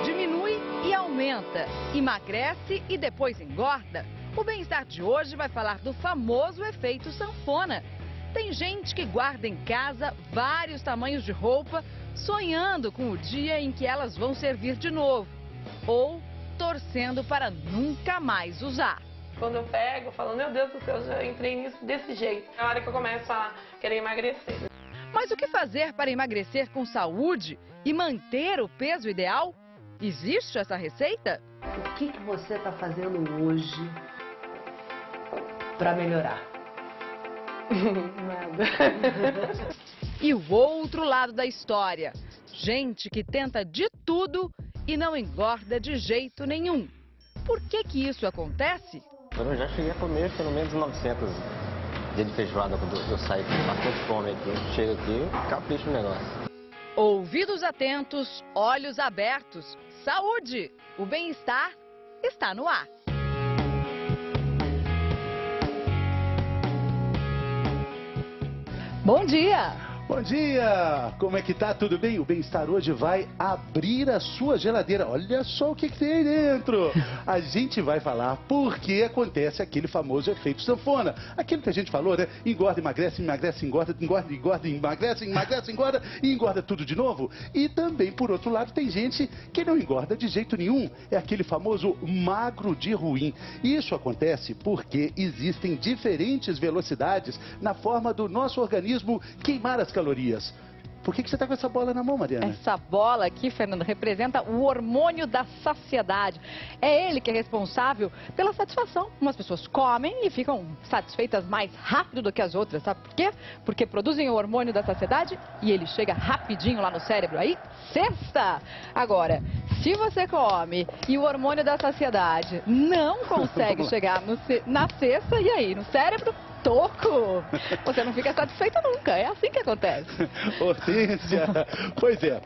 Diminui e aumenta, emagrece e depois engorda. O Bem-Estar de hoje vai falar do famoso efeito sanfona. Tem gente que guarda em casa vários tamanhos de roupa, sonhando com o dia em que elas vão servir de novo. Ou torcendo para nunca mais usar. Quando eu pego, eu falo, meu Deus do céu, eu já entrei nisso desse jeito. É a hora que eu começo a querer emagrecer. Mas o que fazer para emagrecer com saúde e manter o peso ideal? Existe essa receita? O que você está fazendo hoje para melhorar? Nada. E o outro lado da história. Gente que tenta de tudo e não engorda de jeito nenhum. Por que isso acontece? Eu já cheguei a comer pelo menos 900 dias de feijoada quando eu saio com bastante fome aqui. Chego aqui, capricho no negócio. Ouvidos atentos, olhos abertos. Saúde! O bem-estar está no ar. Bom dia! Bom dia! Como é que tá? Tudo bem? O Bem-Estar hoje vai abrir a sua geladeira. Olha só o que tem aí dentro. A gente vai falar por que acontece aquele famoso efeito sanfona. Aquilo que a gente falou, né? Engorda, emagrece, emagrece, engorda, engorda, engorda, emagrece, emagrece, engorda e engorda tudo de novo. E também, por outro lado, tem gente que não engorda de jeito nenhum. É aquele famoso magro de ruim. Isso acontece porque existem diferentes velocidades na forma do nosso organismo queimar as calorias. Por que você está com essa bola na mão, Mariana? Essa bola aqui, Fernando, representa o hormônio da saciedade. É ele que é responsável pela satisfação. Umas pessoas comem e ficam satisfeitas mais rápido do que as outras. Sabe por quê? Porque produzem o hormônio da saciedade e ele chega rapidinho lá no cérebro. Aí, sexta! Agora, se você come e o hormônio da saciedade não consegue chegar na sexta, e aí, no cérebro? Toco! Você não fica satisfeito nunca, é assim que acontece. Hortência! Pois é.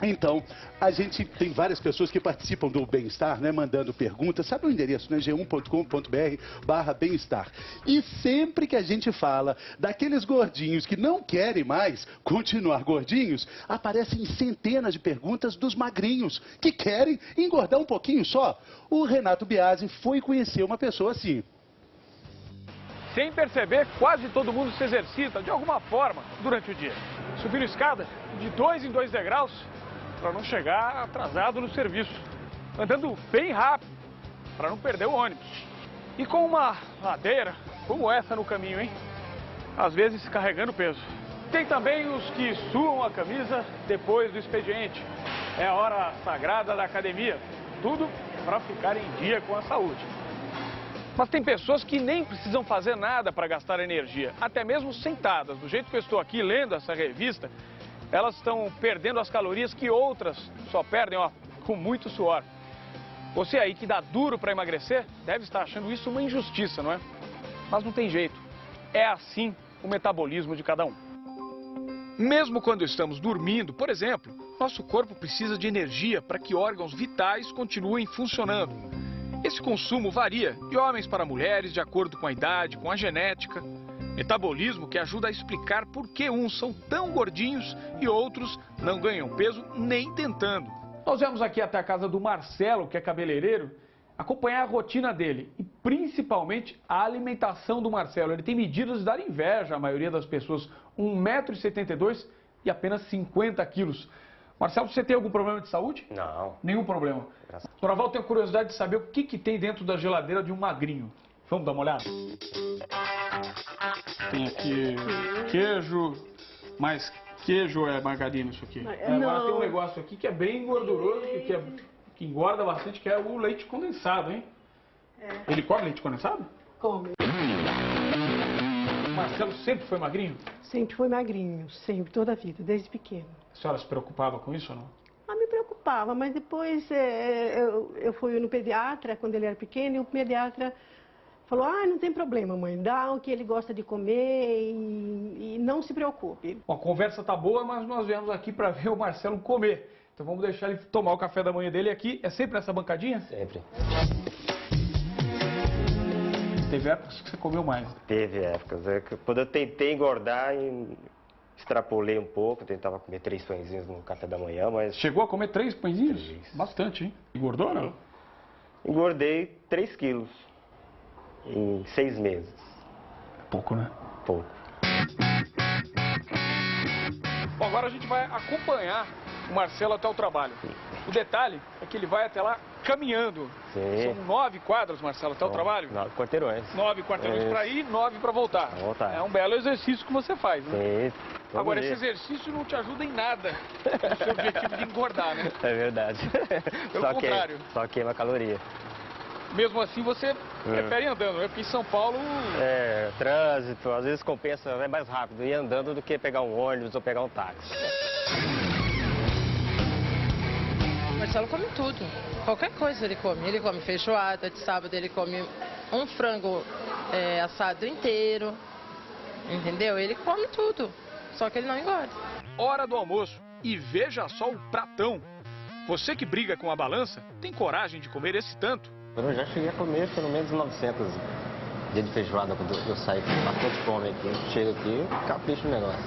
Então, a gente tem várias pessoas que participam do Bem-Estar, né, mandando perguntas. Sabe o endereço, né, g1.com.br/bem-estar. E sempre que a gente fala daqueles gordinhos que não querem mais continuar gordinhos, aparecem centenas de perguntas dos magrinhos que querem engordar um pouquinho só. O Renato Biasi foi conhecer uma pessoa assim. Sem perceber, quase todo mundo se exercita de alguma forma durante o dia. Subindo escada de 2 em 2 degraus para não chegar atrasado no serviço. Andando bem rápido para não perder o ônibus. E com uma ladeira como essa no caminho, hein? Às vezes carregando peso. Tem também os que suam a camisa depois do expediente. É a hora sagrada da academia. Tudo para ficar em dia com a saúde. Mas tem pessoas que nem precisam fazer nada para gastar energia, até mesmo sentadas. Do jeito que eu estou aqui lendo essa revista, elas estão perdendo as calorias que outras só perdem, ó, com muito suor. Você aí que dá duro para emagrecer, deve estar achando isso uma injustiça, não é? Mas não tem jeito. É assim o metabolismo de cada um. Mesmo quando estamos dormindo, por exemplo, nosso corpo precisa de energia para que órgãos vitais continuem funcionando. Esse consumo varia de homens para mulheres, de acordo com a idade, com a genética. Metabolismo que ajuda a explicar por que uns são tão gordinhos e outros não ganham peso nem tentando. Nós viemos aqui até a casa do Marcelo, que é cabeleireiro, acompanhar a rotina dele e principalmente a alimentação do Marcelo. Ele tem medidas de dar inveja à maioria das pessoas, 1,72 m e apenas 50 quilos. Marcelo, você tem algum problema de saúde? Não. Nenhum problema. Dona Val, tenho curiosidade de saber o que tem dentro da geladeira de um magrinho. Vamos dar uma olhada? Tem aqui queijo, mais queijo é margarina isso aqui. Agora tem um negócio aqui que é bem gorduroso, que engorda bastante, que é o leite condensado, hein? É. Ele come leite condensado? Come. Marcelo sempre foi magrinho? Sempre foi magrinho, sempre, toda a vida, desde pequeno. A senhora se preocupava com isso ou não? Ah, me preocupava, mas depois eu fui no pediatra quando ele era pequeno e o pediatra falou, não tem problema, mãe, dá o que ele gosta de comer e não se preocupe. Bom, a conversa tá boa, mas nós viemos aqui para ver o Marcelo comer. Então vamos deixar ele tomar o café da manhã dele aqui. É sempre nessa bancadinha? Sempre. Teve épocas que você comeu mais. Teve épocas. Quando eu tentei engordar, extrapolei um pouco, tentava comer 3 pãezinhos no café da manhã, mas... Chegou a comer 3 pãezinhos? 3. Bastante, hein? Engordou ou não? Engordei 3 quilos em 6 meses. Pouco, né? Pouco. Bom, agora a gente vai acompanhar o Marcelo até o trabalho. O detalhe é que ele vai até lá caminhando. Sim. São 9 quadras, Marcelo, até o trabalho? 9 quarteirões. 9 quarteirões para ir, 9 para voltar. Pra voltar. É um belo exercício que você faz, né? Sim. Agora, esse exercício não te ajuda em nada no seu objetivo de engordar, né? É verdade. Pelo contrário. Só queima caloria. Mesmo assim, você prefere andando, né? Porque em São Paulo... É, trânsito, às vezes compensa, é mais rápido ir andando do que pegar um ônibus ou pegar um táxi. O Marcelo come tudo. Qualquer coisa ele come. Ele come feijoada, de sábado ele come um frango assado inteiro. Entendeu? Ele come tudo. Só que ele não engorda. Hora do almoço. E veja só o pratão. Você que briga com a balança, tem coragem de comer esse tanto? Eu já cheguei a comer pelo menos 900 dias de feijoada quando eu saio com bastante fome aqui. Chego aqui, capricho no negócio.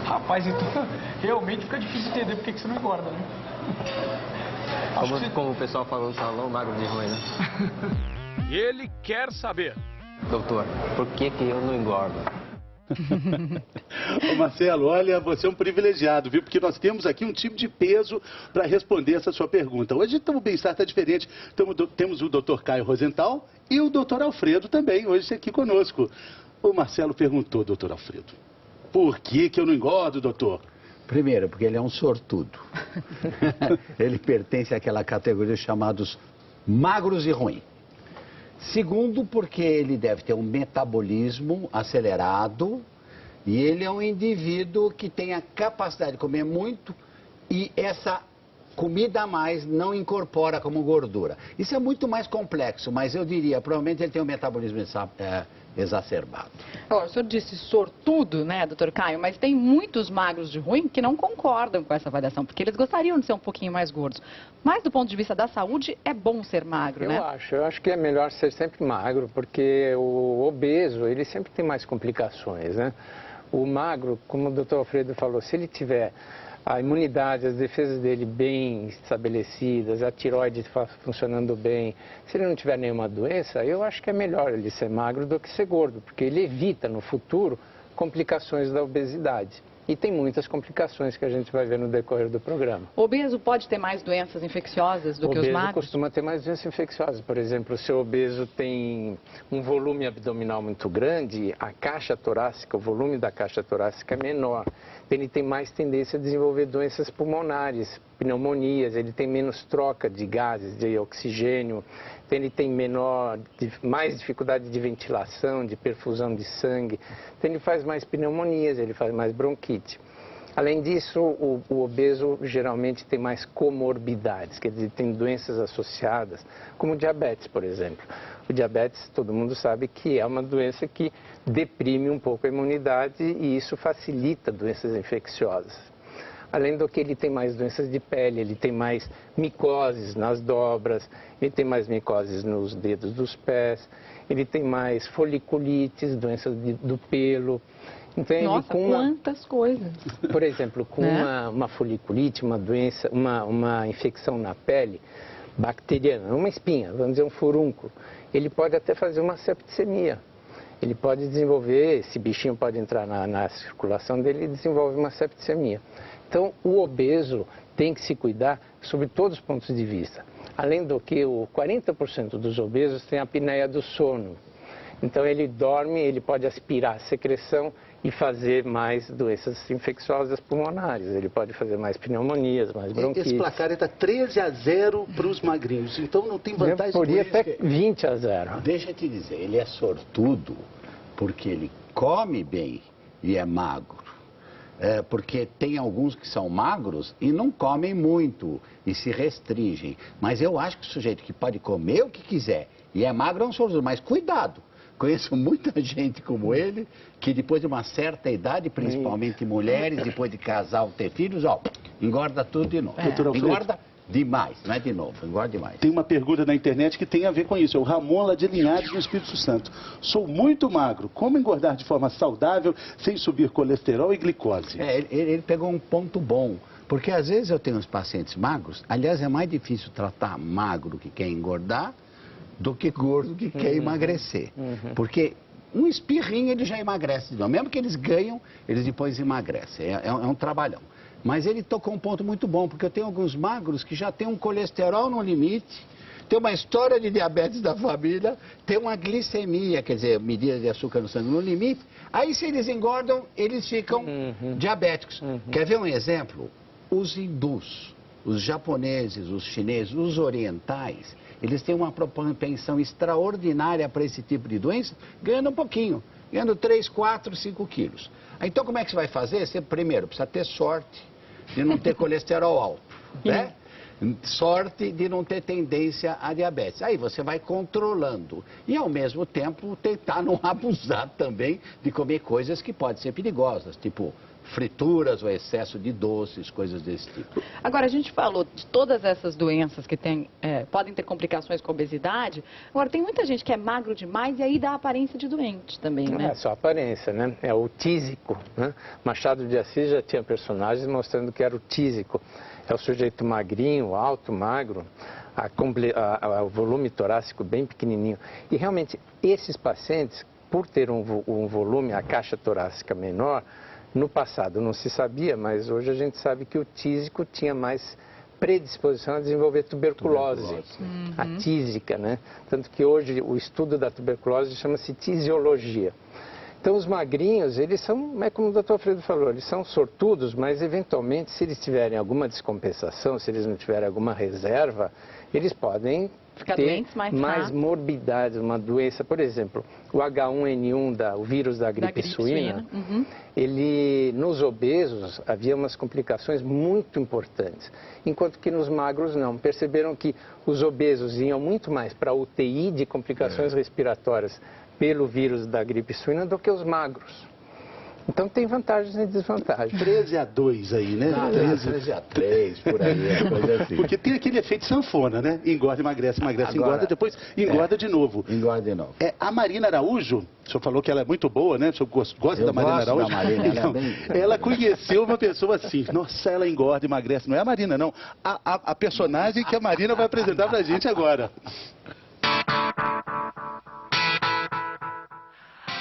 Rapaz, então realmente fica difícil entender por que você não engorda, né? Como o pessoal falou no salão, magro de ruim, né? E ele quer saber. Doutor, por que eu não engordo? Ô Marcelo, olha, você é um privilegiado, viu? Porque nós temos aqui um time de peso para responder essa sua pergunta. Hoje o Bem-Estar está diferente. Temos o Dr. Caio Rosenthal e o Dr. Alfredo também, hoje aqui conosco. O Marcelo perguntou, Dr. Alfredo, por que eu não engordo, doutor? Primeiro, porque ele é um sortudo. Ele pertence àquela categoria chamados magros e ruins. Segundo, porque ele deve ter um metabolismo acelerado e ele é um indivíduo que tem a capacidade de comer muito e essa comida a mais não incorpora como gordura. Isso é muito mais complexo, mas eu diria, provavelmente ele tem um metabolismo exacerbado. Agora, o senhor disse sortudo, né, doutor Caio, mas tem muitos magros de ruim que não concordam com essa avaliação, porque eles gostariam de ser um pouquinho mais gordos. Mas do ponto de vista da saúde, é bom ser magro, né? Eu acho que é melhor ser sempre magro, porque o obeso, ele sempre tem mais complicações, né? O magro, como o doutor Alfredo falou, se ele tiver a imunidade, as defesas dele bem estabelecidas, a tireoide funcionando bem, se ele não tiver nenhuma doença, eu acho que é melhor ele ser magro do que ser gordo, porque ele evita no futuro complicações da obesidade. E tem muitas complicações que a gente vai ver no decorrer do programa. O obeso pode ter mais doenças infecciosas do que os magros? O obeso costuma ter mais doenças infecciosas. Por exemplo, se o obeso tem um volume abdominal muito grande, a caixa torácica, o volume da caixa torácica é menor. Ele tem mais tendência a desenvolver doenças pulmonares, pneumonias, ele tem menos troca de gases, de oxigênio, ele tem mais dificuldade de ventilação, de perfusão de sangue, então ele faz mais pneumonias, ele faz mais bronquite. Além disso, o obeso geralmente tem mais comorbidades, quer dizer, tem doenças associadas, como diabetes, por exemplo. O diabetes, todo mundo sabe que é uma doença que deprime um pouco a imunidade e isso facilita doenças infecciosas. Além do que ele tem mais doenças de pele, ele tem mais micoses nas dobras, ele tem mais micoses nos dedos dos pés, ele tem mais foliculites, doenças do pelo. Então, nossa, quantas coisas! Por exemplo, com uma foliculite, uma doença, uma infecção na pele bacteriana, uma espinha, vamos dizer um furúnculo, ele pode até fazer uma septicemia. Ele pode desenvolver, esse bichinho pode entrar na circulação dele e desenvolve uma septicemia. Então, o obeso tem que se cuidar sob todos os pontos de vista. Além do que, 40% dos obesos têm a apneia do sono. Então, ele dorme, ele pode aspirar a secreção e fazer mais doenças infecciosas pulmonares. Ele pode fazer mais pneumonias, mais bronquites. Esse placar está 13-0 para os magrinhos, então não tem vantagem. Poderia até 20-0. Deixa eu te dizer, ele é sortudo porque ele come bem e é magro. Porque tem alguns que são magros e não comem muito e se restringem. Mas eu acho que o sujeito que pode comer o que quiser e é magro é um sortudo. Mas cuidado conheço muita gente como ele, que depois de uma certa idade, principalmente mulheres, depois de casar ou ter filhos, ó, engorda tudo de novo. Engorda demais, não é de novo, engorda demais. Tem uma pergunta na internet que tem a ver com isso. É o Ramon, lá de Linhares, no Espírito Santo. Sou muito magro. Como engordar de forma saudável, sem subir colesterol e glicose? Ele pegou um ponto bom. Porque às vezes eu tenho uns pacientes magros, aliás, é mais difícil tratar magro que quer engordar do que gordo que quer emagrecer. Porque um espirrinho ele já emagrece. Mesmo que eles ganham, eles depois emagrecem. É um trabalhão. Mas ele tocou um ponto muito bom, porque eu tenho alguns magros que já têm um colesterol no limite, tem uma história de diabetes da família, tem uma glicemia, quer dizer, medida de açúcar no sangue no limite. Aí se eles engordam, eles ficam diabéticos. Quer ver um exemplo? Os hindus, os japoneses, os chineses, os orientais, eles têm uma propensão extraordinária para esse tipo de doença, ganhando um pouquinho, ganhando 3, 4, 5 quilos. Então como é que você vai fazer? Você primeiro precisa ter sorte de não ter colesterol alto, né? Sorte de não ter tendência a diabetes. Aí você vai controlando e ao mesmo tempo tentar não abusar também de comer coisas que podem ser perigosas, tipo frituras ou excesso de doces, coisas desse tipo. Agora, a gente falou de todas essas doenças que podem ter complicações com a obesidade. Agora, tem muita gente que é magro demais e aí dá a aparência de doente também, né? Não é só aparência, né? É o tísico, né? Machado de Assis já tinha personagens mostrando que era o tísico. É o sujeito magrinho, alto, magro, o volume torácico bem pequenininho. E realmente, esses pacientes, por ter um volume, a caixa torácica menor, no passado não se sabia, mas hoje a gente sabe que o tísico tinha mais predisposição a desenvolver tuberculose. A tísica, né? Tanto que hoje o estudo da tuberculose chama-se tisiologia. Então os magrinhos, eles são, é como o Dr. Alfredo falou, eles são sortudos, mas eventualmente se eles tiverem alguma descompensação, se eles não tiverem alguma reserva, eles podem ter mais morbidades, uma doença, por exemplo, o H1N1, o vírus da gripe suína, ele, nos obesos, havia umas complicações muito importantes, enquanto que nos magros não. Perceberam que os obesos iam muito mais para a UTI de complicações respiratórias pelo vírus da gripe suína do que os magros. Então tem vantagens e desvantagens. 13-2 aí, né? 13-3, por aí, coisa assim. Porque tem aquele efeito sanfona, né? Engorda, emagrece, emagrece, engorda, depois engorda de novo. Engorda de novo. A Marina Araújo, o senhor falou que ela é muito boa, né? O senhor gosta da Marina Araújo? Da Marina, então, ela conheceu uma pessoa assim, nossa, ela engorda, emagrece. Não é a Marina, não. A personagem que a Marina vai apresentar pra gente agora.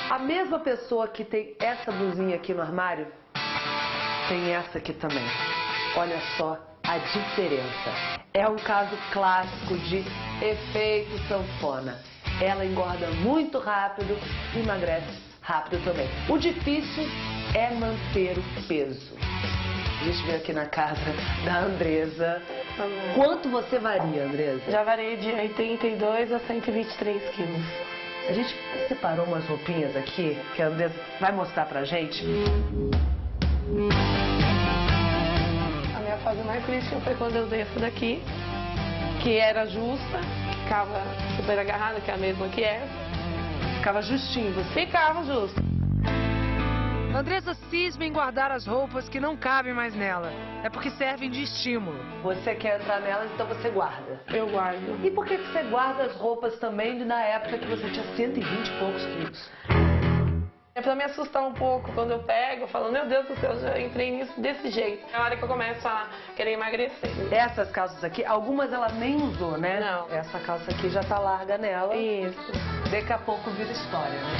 A mesma pessoa que tem essa blusinha aqui no armário, tem essa aqui também. Olha só a diferença. É um caso clássico de efeito sanfona. Ela engorda muito rápido e emagrece rápido também. O difícil é manter o peso. A gente vê aqui na casa da Andresa. Quanto você varia, Andresa? Já variei de 82 a 123 quilos. A gente separou umas roupinhas aqui, que a Andresa vai mostrar pra gente. A minha fase mais crítica foi quando eu usei essa daqui, que era justa, que ficava super agarrada, que é a mesma que essa. Ficava justinho, você? Ficava justo. Andresa cisma em guardar as roupas que não cabem mais nela. É porque servem de estímulo. Você quer entrar nelas, então você guarda. Eu guardo. E por que você guarda as roupas também de na época que você tinha 120 e poucos quilos? É pra me assustar um pouco. Quando eu pego, eu falo, meu Deus do céu, eu já entrei nisso desse jeito. É a hora que eu começo a querer emagrecer. Essas calças aqui, algumas ela nem usou, né? Não. Essa calça aqui já tá larga nela. Isso. Daqui a pouco vira história, né?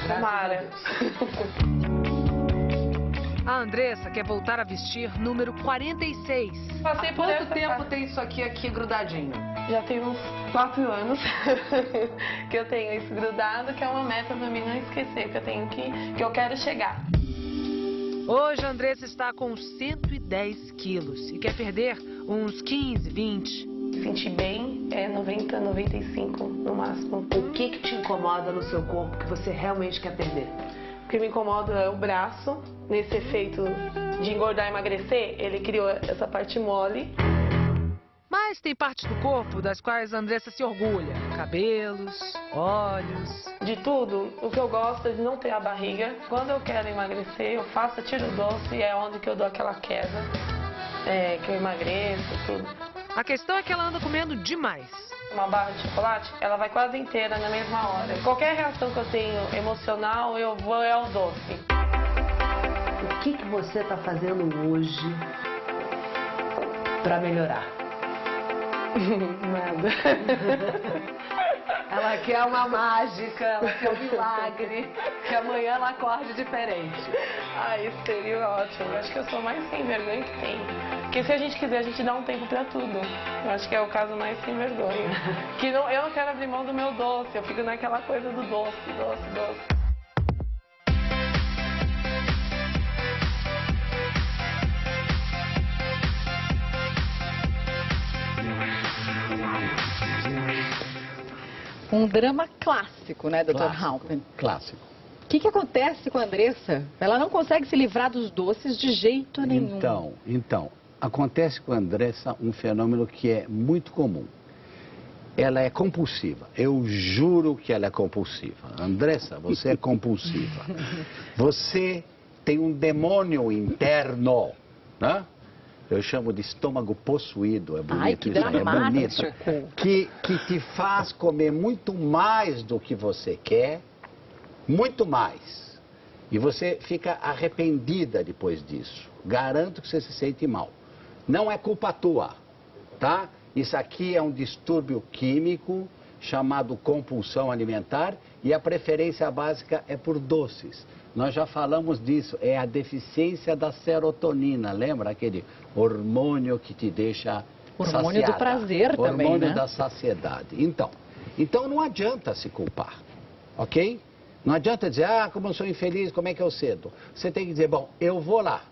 Tomara. A Andressa quer voltar a vestir número 46. Passei por Quanto tempo tem isso aqui grudadinho? Já tem uns 4 anos que eu tenho isso grudado, que é uma meta pra mim não esquecer, que eu quero chegar. Hoje a Andressa está com 110 quilos e quer perder uns 15, 20. Sentir bem é 90, 95 no máximo. O que te incomoda no seu corpo que você realmente quer perder? O que me incomoda é o braço. Nesse efeito de engordar e emagrecer, ele criou essa parte mole. Mas tem partes do corpo das quais a Andressa se orgulha. Cabelos, olhos. De tudo, o que eu gosto é de não ter a barriga. Quando eu quero emagrecer, eu faço tiro doce e é onde que eu dou aquela queda, que eu emagreço, tudo. A questão é que ela anda comendo demais. Uma barra de chocolate, ela vai quase inteira na mesma hora. Qualquer reação que eu tenho emocional, eu vou ao doce. O que você está fazendo hoje para melhorar? Nada. Ela quer uma mágica, ela quer um milagre, que amanhã ela acorde diferente. Ah, isso seria ótimo. Eu acho que eu sou mais sem vergonha que tem. Porque se a gente quiser, a gente dá um tempo pra tudo. Eu acho que é o caso mais sem vergonha. Que não, eu não quero abrir mão do meu doce, eu fico naquela coisa do doce, doce, doce. Um drama clássico, né, Dr. Halpern? Clássico. O que acontece com a Andressa? Ela não consegue se livrar dos doces de jeito nenhum. Então, acontece com a Andressa um fenômeno que é muito comum. Ela é compulsiva. Eu juro que ela é compulsiva. Andressa, você é compulsiva. Você tem um demônio interno, né? Eu chamo de estômago possuído, é bonito. Ai, que isso aí, é bonito. Que te faz comer muito mais do que você quer, muito mais. E você fica arrependida depois disso. Garanto que você se sente mal. Não é culpa tua, tá? Isso aqui é um distúrbio químico chamado compulsão alimentar e a preferência básica é por doces. Nós já falamos disso, é a deficiência da serotonina, lembra aquele hormônio que te deixa hormônio saciada, do prazer também, hormônio né? da saciedade. Então não adianta se culpar, ok? Não adianta dizer, como eu sou infeliz, como é que eu cedo? Você tem que dizer, bom, eu vou lá,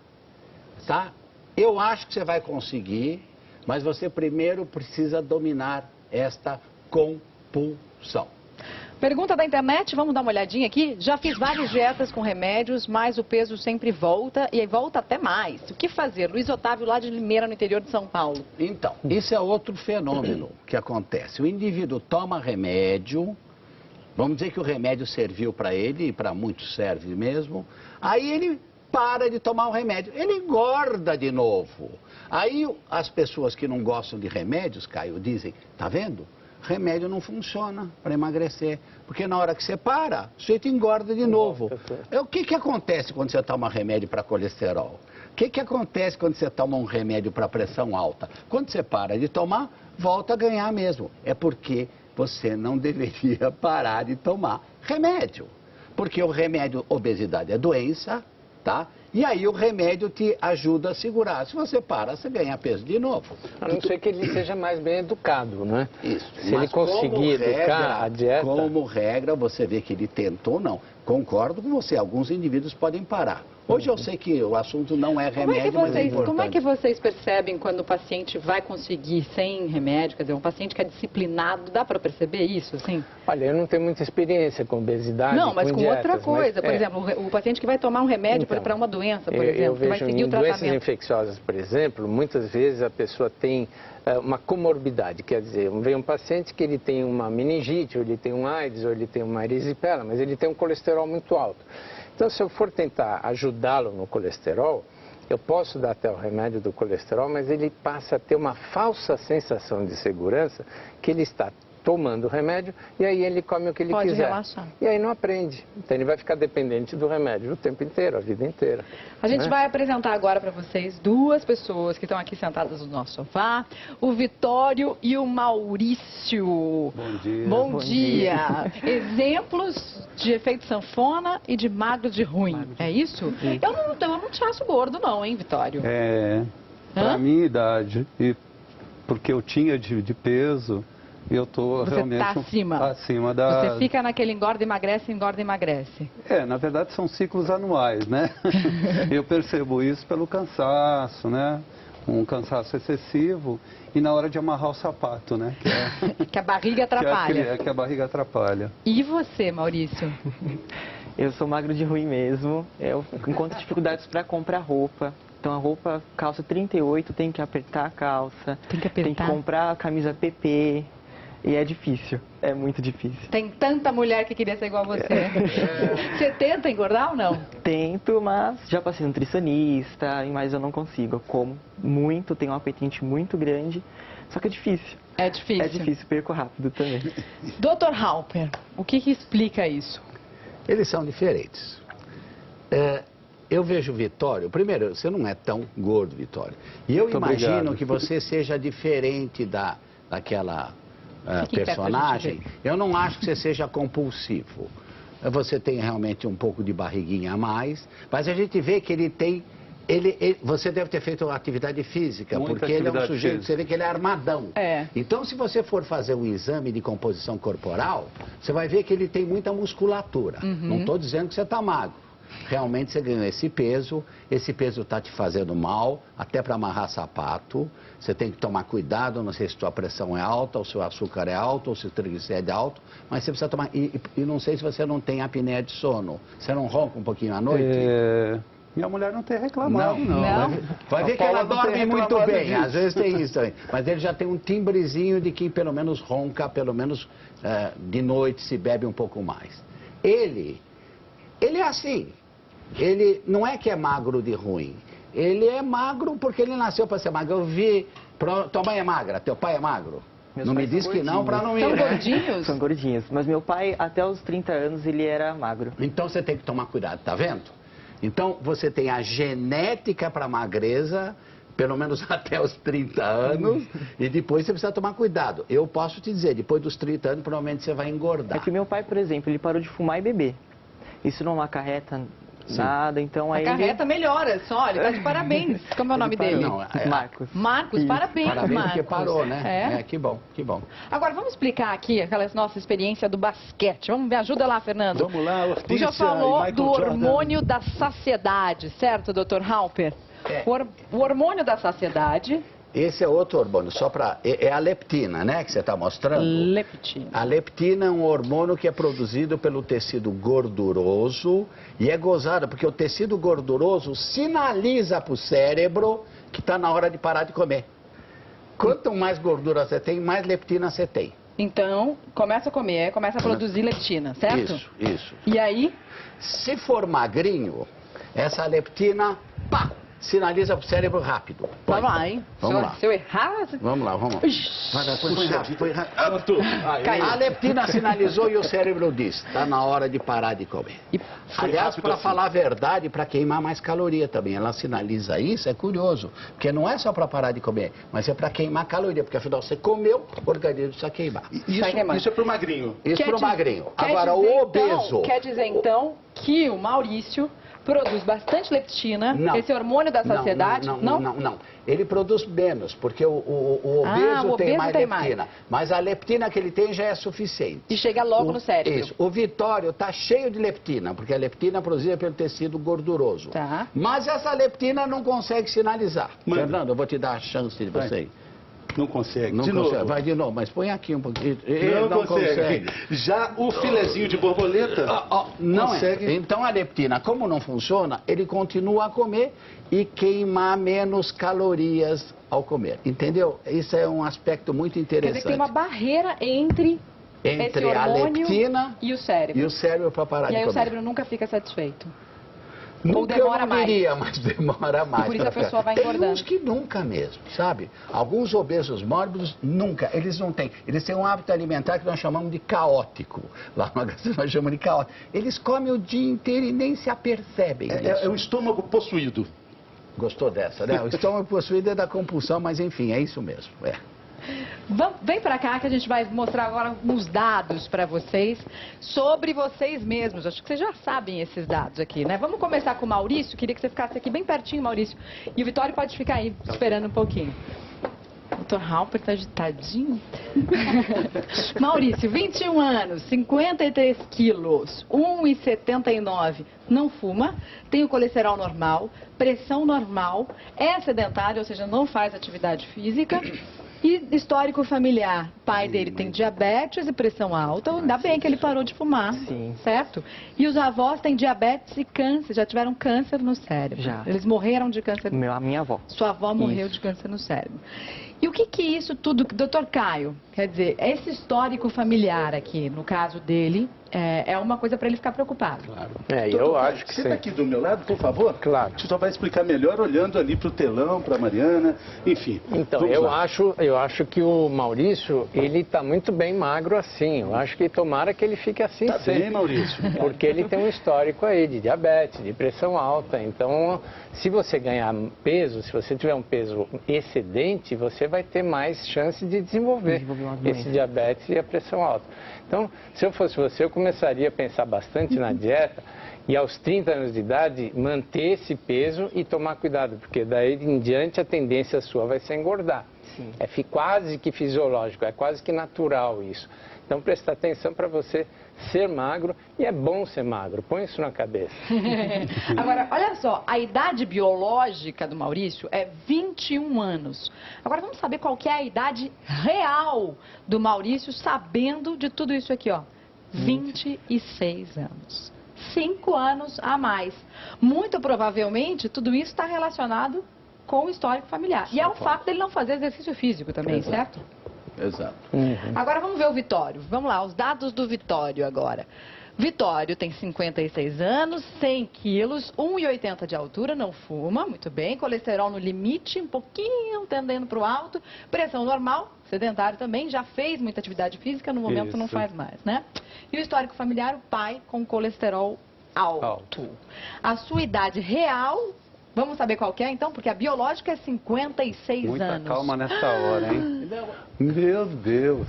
tá? Eu acho que você vai conseguir, mas você primeiro precisa dominar esta compulsão. Pergunta da internet, vamos dar uma olhadinha aqui. Já fiz várias dietas com remédios, mas o peso sempre volta e volta até mais. O que fazer? Luiz Otávio, lá de Limeira, no interior de São Paulo. Então, isso é outro fenômeno que acontece. O indivíduo toma remédio, vamos dizer que o remédio serviu para ele, e para muitos serve mesmo, aí ele para de tomar o remédio, ele engorda de novo. Aí as pessoas que não gostam de remédios, Caio, dizem, tá vendo? Remédio não funciona para emagrecer, porque na hora que você para, o sujeito engorda de novo. O que acontece quando você toma remédio para colesterol? O que acontece quando você toma um remédio para pressão alta? Quando você para de tomar, volta a ganhar mesmo. É porque você não deveria parar de tomar remédio. Porque o remédio, obesidade é doença, tá? E aí o remédio te ajuda a segurar. Se você para, você ganha peso de novo. A não ser que ele seja mais bem educado, né? Isso. Se ele conseguir educar a dieta... Como regra, você vê que ele tentou, não. Concordo com você, alguns indivíduos podem parar. Hoje eu sei que o assunto não é remédio, mas é importante. Como é que vocês percebem quando o paciente vai conseguir sem remédio? Quer dizer, um paciente que é disciplinado, dá para perceber isso, assim? Olha, eu não tenho muita experiência com obesidade, não, mas com dietas, outra coisa. Por exemplo, o paciente que vai tomar um remédio para uma doença, por exemplo, que vai seguir o tratamento. Doenças infecciosas, por exemplo, muitas vezes a pessoa tem uma comorbidade, quer dizer, vem um paciente que ele tem uma meningite, ou ele tem um AIDS, ou ele tem uma erisipela, mas ele tem um colesterol muito alto. Então, se eu for tentar ajudá-lo no colesterol, eu posso dar até o remédio do colesterol, mas ele passa a ter uma falsa sensação de segurança que ele está tomando o remédio e aí ele come o que ele quiser. Relaxar. E aí não aprende. Então ele vai ficar dependente do remédio o tempo inteiro, a vida inteira. A gente vai apresentar agora para vocês duas pessoas que estão aqui sentadas no nosso sofá, o Vitório e o Maurício. Bom dia. Bom dia. Exemplos de efeito sanfona e de magro de ruim, é isso? Eu não te acho gordo não, hein, Vitório? Pra minha idade, e porque eu tinha de peso... Eu estou realmente tá acima da... Você fica naquele engorda, emagrece, engorda, emagrece. Na verdade são ciclos anuais, né? Eu percebo isso pelo cansaço, né? Um cansaço excessivo e na hora de amarrar o sapato, né? Que a barriga atrapalha. Que a barriga atrapalha. E você, Maurício? Eu sou magro de ruim mesmo. Eu encontro dificuldades para comprar roupa. Então a roupa, calça 38, tem que apertar a calça. Tem que apertar. Tem que comprar a camisa PP. E é difícil, é muito difícil. Tem tanta mulher que queria ser igual a você. Você tenta engordar ou não? Tento, mas já passei nutricionista, mas eu não consigo. Eu como muito, tenho um apetite muito grande, só que é difícil. É difícil? É difícil, perco rápido também. Dr. Halper, o que explica isso? Eles são diferentes. Eu vejo o Vitório, primeiro, você não é tão gordo, Vitório. E eu imagino que você seja diferente daquela personagem. Eu não acho que você seja compulsivo. Você tem realmente um pouco de barriguinha a mais, mas a gente vê que ele tem... você deve ter feito uma atividade física, porque ele é um sujeito, você vê que ele é armadão. Então, se você for fazer um exame de composição corporal, você vai ver que ele tem muita musculatura. Não estou dizendo que você está magro. Realmente você ganhou esse peso está te fazendo mal, até para amarrar sapato. Você tem que tomar cuidado, não sei se sua pressão é alta, ou seu açúcar é alto, ou se o triglicéride é alto, mas você precisa tomar... E não sei se você não tem apneia de sono. Você não ronca um pouquinho à noite? Minha mulher não tem reclamado, não. Vai ver que ela dorme muito bem, às vezes tem isso aí. Mas ele já tem um timbrezinho de que pelo menos ronca, pelo menos de noite se bebe um pouco mais. Ele é assim, ele não é que é magro de ruim, ele é magro porque ele nasceu para ser magro. Eu vi, tua mãe é magra, teu pai é magro? Não me diz que não para não ir. São gordinhos? São gordinhos, mas meu pai até os 30 anos ele era magro. Então você tem que tomar cuidado, tá vendo? Então você tem a genética para magreza, pelo menos até os 30 anos, e depois você precisa tomar cuidado. Eu posso te dizer, depois dos 30 anos provavelmente você vai engordar. É que meu pai, por exemplo, ele parou de fumar e beber. Isso não acarreta nada, então aí... Acarreta melhora, só, ele tá de parabéns. Como é o nome dele? Marcos. Marcos, parabéns, Parabéns Marcos. porque parou, né? Que bom, que bom. Agora, vamos explicar aqui aquela nossa experiência do basquete. Me ajuda lá, Fernando. Vamos lá, Hortência. O já falou e do hormônio da saciedade, certo, Dr. Halper? O hormônio da saciedade... Esse é outro hormônio, só para... É a leptina, né, que você está mostrando? Leptina. A leptina é um hormônio que é produzido pelo tecido gorduroso e é gozado, porque o tecido gorduroso sinaliza para o cérebro que está na hora de parar de comer. Quanto mais gordura você tem, mais leptina você tem. Então, começa a comer, começa a produzir leptina, certo? Isso. E aí? Se for magrinho, essa leptina, pá! Sinaliza pro cérebro rápido. Vamos lá, hein? Vamos lá. Se eu errar... Vamos lá. Foi rápido. A leptina sinalizou e o cérebro diz, está na hora de parar de comer. Aliás, para falar a verdade, para queimar mais caloria também. Ela sinaliza isso, é curioso. Porque não é só para parar de comer, mas é para queimar caloria. Porque afinal você comeu, o organismo precisa queimar. Isso é pro magrinho. Isso pro magrinho. Agora, o obeso... Quer dizer, então, que o Maurício... produz bastante leptina, esse hormônio da saciedade? Não. Ele produz menos, porque o obeso tem mais leptina. Mas a leptina que ele tem já é suficiente. E chega logo no cérebro. Isso. O Vitório está cheio de leptina, porque a leptina é produzida pelo tecido gorduroso. Tá. Mas essa leptina não consegue sinalizar. Fernando, eu vou te dar a chance de você ir. Não consegue. Não de consegue. novo. Vai de novo, mas põe aqui um pouquinho. Não consegue. Já o filezinho de borboleta não consegue. Então a leptina, como não funciona, ele continua a comer e queimar menos calorias ao comer. Entendeu? Isso é um aspecto muito interessante. Quer dizer que tem uma barreira entre esse a leptina e o cérebro. E o cérebro para parar de comer. E aí o cérebro nunca fica satisfeito. Nunca eu não diria, mas demora mais. E por isso a pessoa vai engordando. Tem uns que nunca mesmo, sabe? Alguns obesos mórbidos, nunca. Eles não têm. Eles têm um hábito alimentar que nós chamamos de caótico. Lá no HC nós chamamos de caótico. Eles comem o dia inteiro e nem se apercebem disso. É o estômago possuído. Gostou dessa, né? O estômago possuído é da compulsão, mas enfim, é isso mesmo. Vem pra cá que a gente vai mostrar agora uns dados para vocês sobre vocês mesmos. Acho que vocês já sabem esses dados aqui, né? Vamos começar com o Maurício. Queria que você ficasse aqui bem pertinho, Maurício. E o Vitório pode ficar aí esperando um pouquinho. O Dr. Halper tá agitadinho. Maurício, 21 anos, 53 quilos, 1,79. Não fuma, tem o colesterol normal, pressão normal, é sedentário, ou seja, não faz atividade física. E histórico familiar, o pai dele tem diabetes e pressão alta, ainda bem que ele parou de fumar, certo? E os avós têm diabetes e câncer, já tiveram câncer no cérebro. Já. Eles morreram de câncer. A minha avó. Sua avó morreu de câncer no cérebro. E o que isso tudo, doutor Caio, quer dizer, esse histórico familiar aqui, no caso dele, é uma coisa para ele ficar preocupado. Claro. Eu acho que Senta aqui do meu lado, por favor. Claro. Você só vai explicar melhor olhando ali para o telão, para a Mariana, enfim. Então, eu acho que o Maurício, ele está muito bem magro assim. Eu acho que tomara que ele fique assim sempre. Tá bem, Maurício. Porque ele tem um histórico aí de diabetes, de pressão alta. Então, se você ganhar peso, se você tiver um peso excedente, você vai ter mais chance de desenvolver esse diabetes e a pressão alta. Então, se eu fosse você, eu começaria a pensar bastante na dieta e aos 30 anos de idade manter esse peso e tomar cuidado, porque daí em diante a tendência sua vai ser engordar. É quase que fisiológico, é quase que natural isso. Então prestar atenção para você ser magro, e é bom ser magro, põe isso na cabeça. Agora, olha só, a idade biológica do Maurício é 21 anos. Agora vamos saber qual que é a idade real do Maurício, sabendo de tudo isso aqui, ó. 26 anos. 5 anos a mais. Muito provavelmente tudo isso está relacionado com o histórico familiar. E é o fato dele não fazer exercício físico também, certo? Exato. Agora vamos ver o Vitório. Vamos lá, os dados do Vitório agora. Vitório tem 56 anos, 100 quilos, 1,80 de altura, não fuma, muito bem. Colesterol no limite, um pouquinho tendendo para o alto. Pressão normal, sedentário também, já fez muita atividade física, no momento não faz mais, né? E o histórico familiar, o pai com colesterol alto. A sua idade real... Vamos saber qual que é, então? Porque a biológica é 56 anos. Muita calma nessa hora, hein? Meu Deus.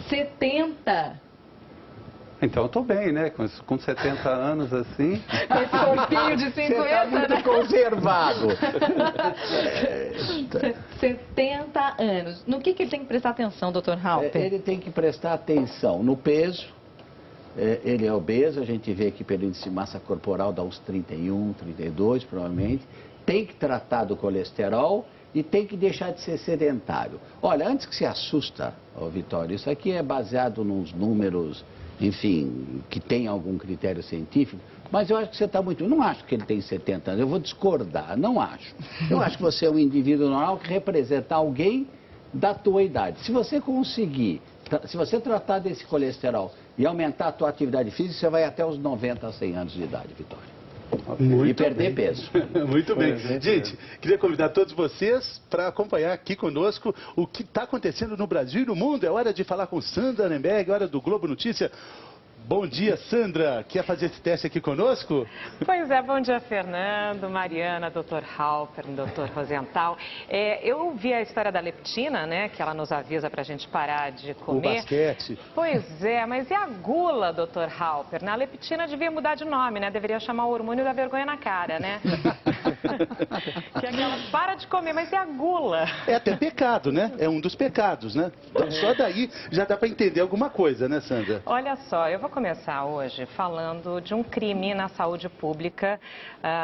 70. Então eu tô bem, né? Com 70 anos assim. Com esse corpinho de 50, Você tá muito né? conservado. 70 anos. No que ele tem que prestar atenção, doutor Halper? Ele tem que prestar atenção no peso. Ele é obeso, a gente vê aqui pelo índice de massa corporal dá uns 31, 32 provavelmente. Tem que tratar do colesterol e tem que deixar de ser sedentário. Olha, antes que se assusta, Vitório, isso aqui é baseado nos números, enfim, que tem algum critério científico, mas eu acho que você está muito... Eu não acho que ele tem 70 anos, eu vou discordar, não acho. Eu acho que você é um indivíduo normal que representa alguém da tua idade. Se você conseguir, se você tratar desse colesterol e aumentar a tua atividade física, você vai até os 90 a 100 anos de idade, Vitória. E perder peso. Muito bem. Gente, queria convidar todos vocês para acompanhar aqui conosco o que está acontecendo no Brasil e no mundo. É hora de falar com Sandra Nemberg, hora do Globo Notícia. Bom dia, Sandra. Quer fazer esse teste aqui conosco? Pois é, bom dia, Fernando, Mariana, Dr. Halper, Dr. Rosenthal. Eu vi a história da leptina, né, que ela nos avisa para a gente parar de comer. O basquete. Pois é, mas e a gula, Dr. Halper? Na leptina devia mudar de nome, né? Deveria chamar o hormônio da vergonha na cara, né? Que aquela para de comer, mas e a gula? É até pecado, né? É um dos pecados, né? Então, só daí já dá para entender alguma coisa, né, Sandra? Olha só, eu vou começar hoje falando de um crime na saúde pública.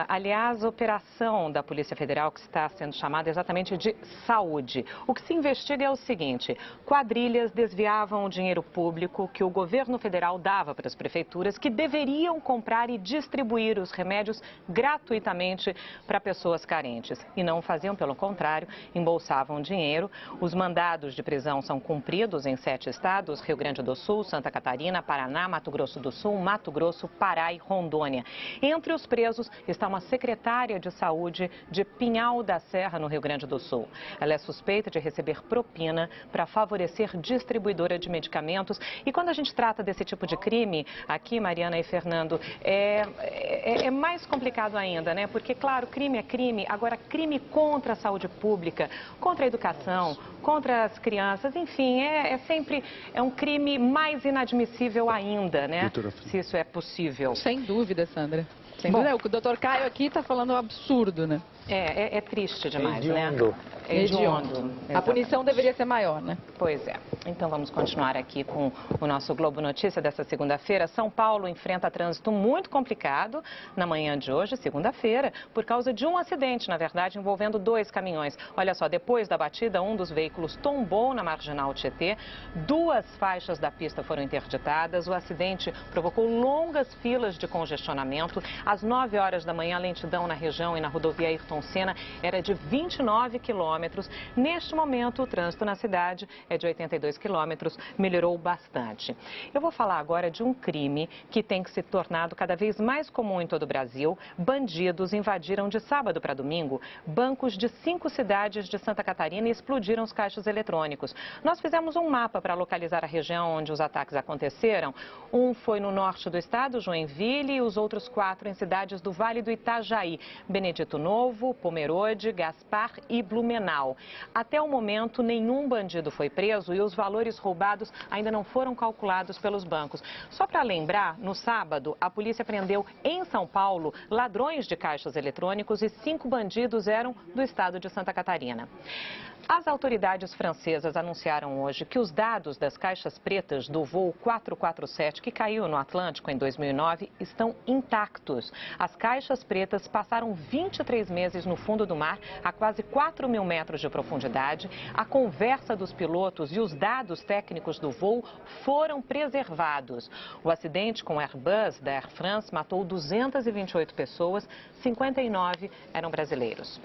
Aliás, operação da Polícia Federal que está sendo chamada exatamente de saúde. O que se investiga é o seguinte: quadrilhas desviavam o dinheiro público que o governo federal dava para as prefeituras, que deveriam comprar e distribuir os remédios gratuitamente para pessoas carentes. E não faziam, pelo contrário, embolsavam dinheiro. Os mandados de prisão são cumpridos em 7 estados: Rio Grande do Sul, Santa Catarina, Paraná, Mato Grosso do Sul, Mato Grosso, Pará e Rondônia. Entre os presos está uma secretária de saúde de Pinhal da Serra, no Rio Grande do Sul. Ela é suspeita de receber propina para favorecer distribuidora de medicamentos. E quando a gente trata desse tipo de crime, aqui, Mariana e Fernando, é mais complicado ainda, né? Porque, claro, crime é crime, agora crime contra a saúde pública, contra a educação, contra as crianças, enfim, sempre um crime mais inadmissível ainda, né? Se isso é possível. Sem dúvida, Sandra. Sem dúvida. O doutor Caio aqui está falando um absurdo, né? É triste demais, Hediondo. né? Hediondo. A punição deveria ser maior, né? Pois é. Então vamos continuar aqui com o nosso Globo Notícia dessa segunda-feira. São Paulo enfrenta trânsito muito complicado na manhã de hoje, segunda-feira, por causa de um acidente, na verdade, envolvendo 2 caminhões. Olha só, depois da batida, um dos veículos tombou na Marginal Tietê, 2 faixas da pista foram interditadas, o acidente provocou longas filas de congestionamento. Às 9 horas da manhã, a lentidão na região e na rodovia Ayrton Senna era de 29 quilômetros. Neste momento, o trânsito na cidade é de 82 quilômetros, melhorou bastante. Eu vou falar agora de um crime que tem se tornado cada vez mais comum em todo o Brasil. Bandidos invadiram de sábado para domingo bancos de 5 cidades de Santa Catarina e explodiram os caixas eletrônicos. Nós fizemos um mapa para localizar a região onde os ataques aconteceram. Um foi no norte do estado, Joinville, e os outros 4 em cidades do Vale do Itajaí, Benedito Novo, Pomerode, Gaspar e Blumenau. Até o momento, nenhum bandido foi preso e os valores roubados ainda não foram calculados pelos bancos. Só para lembrar, no sábado, a polícia prendeu em São Paulo ladrões de caixas eletrônicos e 5 bandidos eram do estado de Santa Catarina. As autoridades francesas anunciaram hoje que os dados das caixas pretas do voo 447, que caiu no Atlântico em 2009, estão intactos. As caixas pretas passaram 23 meses no fundo do mar, a quase 4.000 metros de profundidade. A conversa dos pilotos e os dados técnicos do voo foram preservados. O acidente com o Airbus da Air France matou 228 pessoas, 59 eram brasileiros.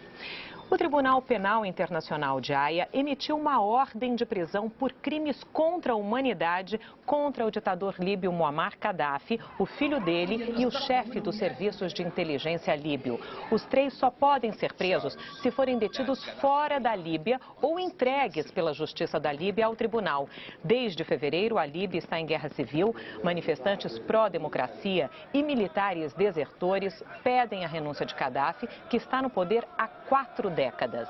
O Tribunal Penal Internacional de Haia emitiu uma ordem de prisão por crimes contra a humanidade contra o ditador líbio Muammar Gaddafi, o filho dele e o chefe dos serviços de inteligência líbio. Os 3 só podem ser presos se forem detidos fora da Líbia ou entregues pela Justiça da Líbia ao tribunal. Desde fevereiro, a Líbia está em guerra civil. Manifestantes pró-democracia e militares desertores pedem a renúncia de Gaddafi, que está no poder há 4 décadas.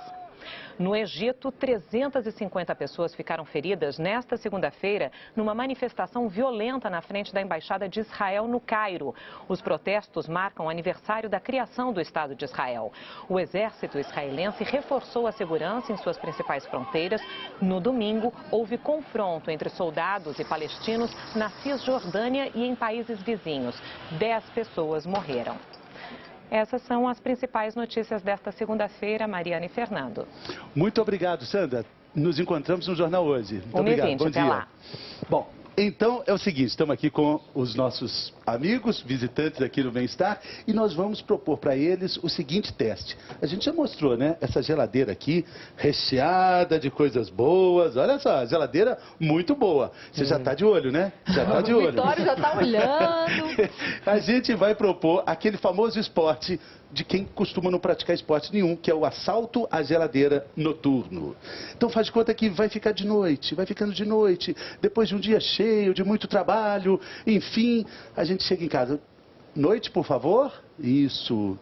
No Egito, 350 pessoas ficaram feridas nesta segunda-feira numa manifestação violenta na frente da Embaixada de Israel no Cairo. Os protestos marcam o aniversário da criação do Estado de Israel. O exército israelense reforçou a segurança em suas principais fronteiras. No domingo, houve confronto entre soldados e palestinos na Cisjordânia e em países vizinhos. 10 pessoas morreram. Essas são as principais notícias desta segunda-feira, Mariana e Fernando. Muito obrigado, Sandra. Nos encontramos no Jornal Hoje. Muito 1h20, Bom dia. lá. Bom, então é o seguinte, estamos aqui com os nossos amigos, visitantes aqui no Bem-Estar, e nós vamos propor para eles o seguinte teste. A gente já mostrou, né, essa geladeira aqui, recheada de coisas boas. Olha só, geladeira muito boa. Você já está de olho, né? Já está de olho. O Vitório já está olhando. A gente vai propor aquele famoso esporte de quem costuma não praticar esporte nenhum, que é o assalto à geladeira noturno. Então faz de conta que vai ficar de noite, vai ficando de noite, depois de um dia cheio, de muito trabalho, enfim, a gente chega em casa. Noite, por favor? Isso,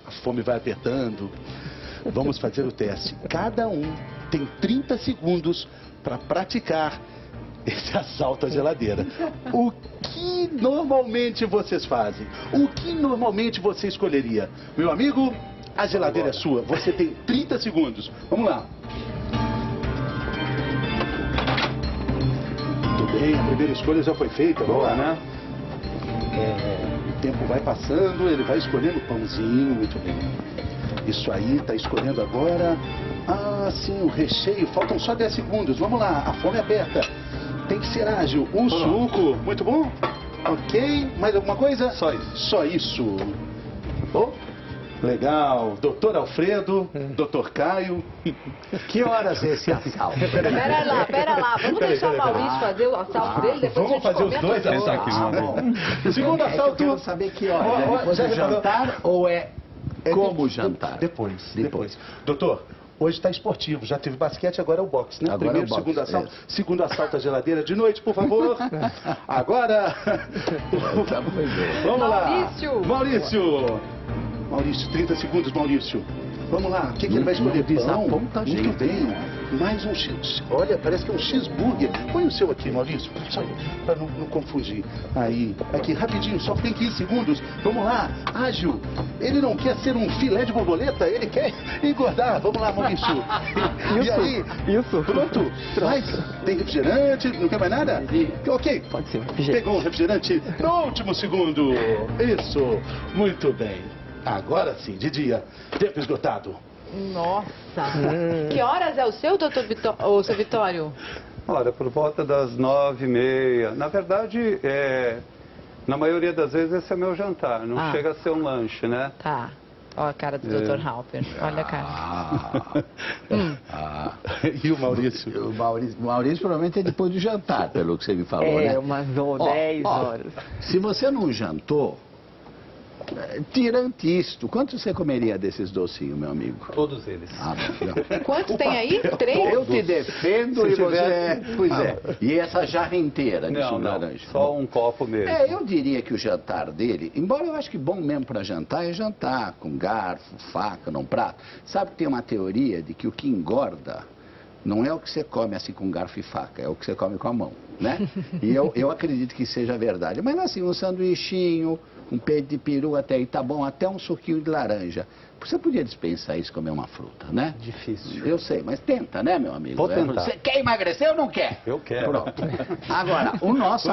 a fome vai apertando. Vamos fazer o teste. Cada um tem 30 segundos para praticar esse assalto à geladeira. O que normalmente vocês fazem? O que normalmente você escolheria? Meu amigo, a geladeira é sua. Você tem 30 segundos. Vamos lá. Muito bem, a primeira escolha já foi feita. Vamos lá, né? O tempo vai passando, ele vai escolhendo pãozinho. Muito bem. Isso aí, tá escolhendo agora. Ah, sim, o recheio. Faltam só 10 segundos. Vamos lá, a fome aperta. Tem que ser ágil. Um suco. Muito bom? Ok. Mais alguma coisa? Só isso. Só isso. Oh, legal. Doutor Alfredo, doutor Caio. Que horas é esse assalto? Pera lá. Vamos deixar o Maurício fazer o assalto dele, depois vamos fazer os dois assaltos. Segundo assalto. Eu quero saber que horas. É depois do jantar ou é como jantar? Depois. Doutor, hoje está esportivo, já teve basquete, agora é o boxe, né? Agora Primeiro, é o boxe, segundo assalto. Segundo assalto à geladeira de noite, por favor. Agora. Vamos lá. Maurício, 30 segundos, Maurício. Vamos lá, o que ele vai escolher? Pão? Muito bem. Mais um X. Olha, parece que é um cheeseburger. Põe o seu aqui, Maurício. Só para não confundir. Aí, aqui, rapidinho, só tem 15 segundos. Vamos lá, ágil. Ele não quer ser um filé de borboleta, ele quer engordar. Vamos lá, Maurício. E aí? Isso. Pronto? Mas tem refrigerante? Não quer mais nada? Ok. Pode ser. Pegou um refrigerante no último segundo. Isso. Muito bem. Agora sim, de dia. Tempo esgotado. Nossa. Que horas é o seu, seu Vitório? Olha, por volta das 9h30. Na verdade, na maioria das vezes esse é meu jantar. Não chega a ser um lanche, né? Tá. Olha a cara do Dr. Halper. Olha a cara. E o Maurício? O Maurício provavelmente é depois do jantar, pelo que você me falou, né? Umas 10 horas. Se você não jantou, tirante isto, quanto você comeria desses docinhos, meu amigo? Todos eles. Não. Quantos tem aí? 3? Eu te defendo e você... Pois é. E essa jarra inteira de suco de laranja? Só um copo mesmo. Eu diria que o jantar dele, embora eu acho que bom mesmo para jantar é jantar com garfo, faca, num prato. Sabe que tem uma teoria de que o que engorda não é o que você come assim com garfo e faca, é o que você come com a mão, né? E eu acredito que seja verdade. Mas assim, um sanduichinho, um peito de peru até aí tá bom, até um suquinho de laranja. Você podia dispensar isso e comer uma fruta, né? Difícil. Eu sei, mas tenta, né, meu amigo? Vou tentar. Você quer emagrecer ou não quer? Eu quero. Pronto. Agora, o nosso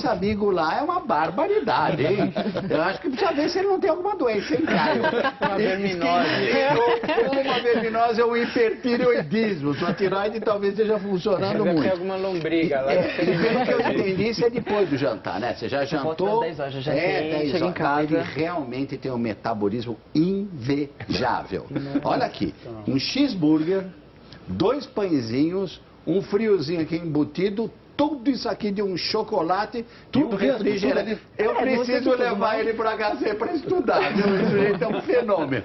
amigo lá é uma barbaridade, hein? Eu acho que precisa ver se ele não tem alguma doença, hein, Caio? Uma verminose. Uma verminose ou um hipertireoidismo. Sua tiroide talvez esteja funcionando muito. Tem alguma lombriga lá. E pelo que eu entendi, isso é depois do jantar, né? Você já jantou? 10 horas, já jantei, chega em casa. Ele realmente tem um metabolismo invejável. Olha aqui, um cheeseburger, 2 pãezinhos, um friozinho aqui embutido, tudo isso aqui de um chocolate, tudo refrigerante. Eu preciso levar ele para HC para estudar, viu? Esse jeito é um fenômeno.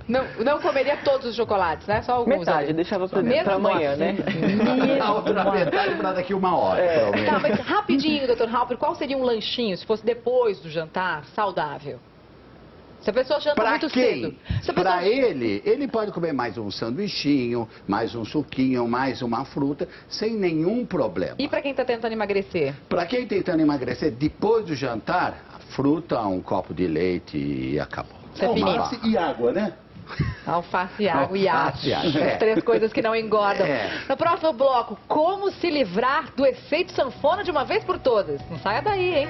Não comeria todos os chocolates, né? Só alguns. Metade, deixava para amanhã, né? A outra metade para daqui 1 hora. Tá, mas rapidinho, Dr. Halper, qual seria um lanchinho, se fosse depois do jantar, saudável? Se a pessoa janta muito cedo. Para ele pode comer mais um sanduichinho, mais um suquinho, mais uma fruta, sem nenhum problema. E para quem está tentando emagrecer? Para quem tentando emagrecer, depois do jantar, fruta, um copo de leite e acabou. Alface e água, né? Alface, água e acho. As 3 coisas que não engordam. No próximo bloco, como se livrar do efeito sanfona de uma vez por todas. Não saia daí, hein?